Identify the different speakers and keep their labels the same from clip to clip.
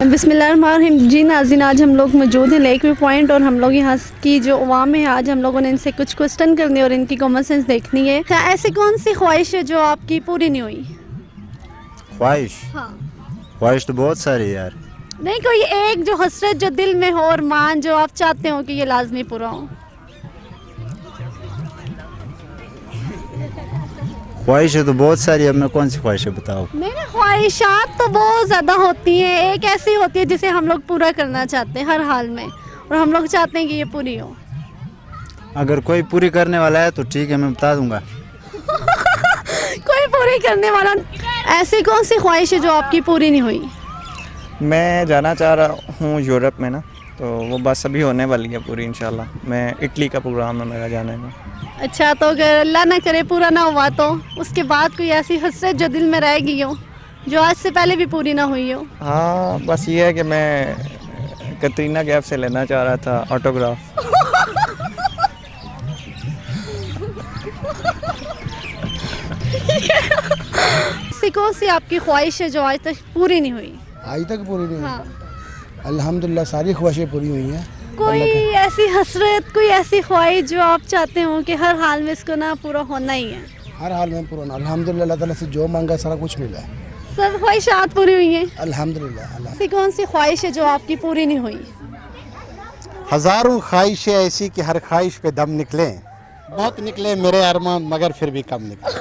Speaker 1: बिस्मिल्लाहिर्रहमानिर्रहीम। जी नाज़रीन, आज हम लोग मौजूद हैं लेक व्यू पॉइंट और हम लोग यहाँ की जो अवाम है, आज हम लोगों ने इनसे कुछ क्वेश्चन करने और इनकी कॉमन सेंस देखनी है। क्या ऐसी कौन सी ख्वाहिश है जो आपकी पूरी नहीं हुई?
Speaker 2: ख्वाहिश?
Speaker 1: हाँ।
Speaker 2: ख्वाहिश तो बहुत सारी है यार।
Speaker 1: नहीं, कोई एक जो हसरत जो दिल में हो और मान जो आप चाहते हो कि ये लाजमी पूरा हो।
Speaker 2: ख्वाहिशें तो बहुत सारी है, अब मैं कौन सी ख्वाहिशें बताऊँ?
Speaker 1: नहीं, ख्वाहिशात तो बहुत ज़्यादा होती हैं। एक ऐसी होती है जिसे हम लोग पूरा करना चाहते हैं हर हाल में, और हम लोग चाहते हैं कि ये पूरी हो।
Speaker 2: अगर कोई पूरी करने वाला है तो ठीक है, मैं बता दूंगा।
Speaker 1: कोई पूरी करने वाला। ऐसी कौन सी ख्वाहिश है जो आपकी पूरी नहीं हुई?
Speaker 3: मैं जाना चाह रहा हूँ यूरोप में ना, तो वो बस अभी होने वाली है पूरी इंशाल्लाह। मैं इटली का प्रोग्राम है मेरा जाने में।
Speaker 1: अच्छा, तो अगर अल्लाह ना करे पूरा ना हुआ तो उसके बाद कोई ऐसी हसरत जो दिल में रह गई हो, जो आज से पहले भी पूरी ना हुई हो?
Speaker 3: हाँ, बस ये है कि मैं कतरीना कैफ से लेना चाह रहा था ऑटोग्राफ।
Speaker 1: ऐसी कौन सी आपकी ख्वाहिश है जो आज तक पूरी नहीं हुई?
Speaker 4: आज तक पूरी नहीं हुई?
Speaker 1: हाँ।
Speaker 4: अल्हम्दुलिल्लाह सारी ख्वाहिशें पूरी हुई हैं।
Speaker 1: कोई ऐसी हसरत, कोई ऐसी ख्वाहिश जो आप चाहते हो कि हर हाल में इसको ना पूरा होना ही है?
Speaker 4: हर हाल में पूरा होना। अल्हम्दुलिल्लाह, अल्लाह ताला से जो मांगा सारा कुछ मिला है।
Speaker 1: सब ख्वाहिशात पूरी हुई हैं?
Speaker 4: अल्हम्दुलिल्लाह। अल्लाह
Speaker 1: ऐसी कौन सी ख्वाहिश है जो आपकी पूरी नहीं हुई?
Speaker 5: हज़ारों ख्वाहिशें ऐसी कि हर ख्वाहिश पे दम निकले। बहुत निकले मेरे अरमान, मगर फिर भी कम निकले।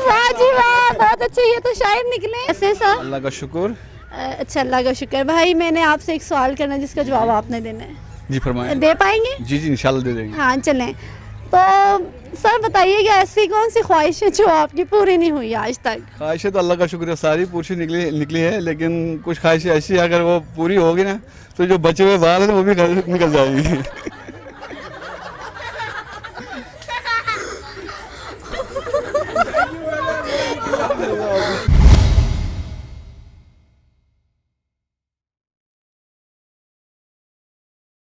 Speaker 1: वाह जी वाह, बहुत अच्छे, ये तो शायर निकले। ऐसे सर,
Speaker 3: अल्लाह का शुक्र।
Speaker 1: अच्छा, अल्लाह का शुक्र। भाई, मैंने आपसे एक सवाल करना है जिसका जवाब आपने देना है।
Speaker 6: जी फरमाएं।
Speaker 1: दे पाएंगे?
Speaker 6: जी जी इंशाल्लाह दे देंगे।
Speaker 1: हाँ, चलें। तो सर बताइएगा, ऐसी कौन सी ख्वाहिश है जो आपकी पूरी नहीं हुई आज तक?
Speaker 6: ख्वाहिशें तो अल्लाह का शुक्र है सारी पूरी निकली है, लेकिन कुछ ख्वाहिशें ऐसी अगर वो पूरी होगी ना तो जो बचे हुए बाल हैं वो भी निकल जाएंगी।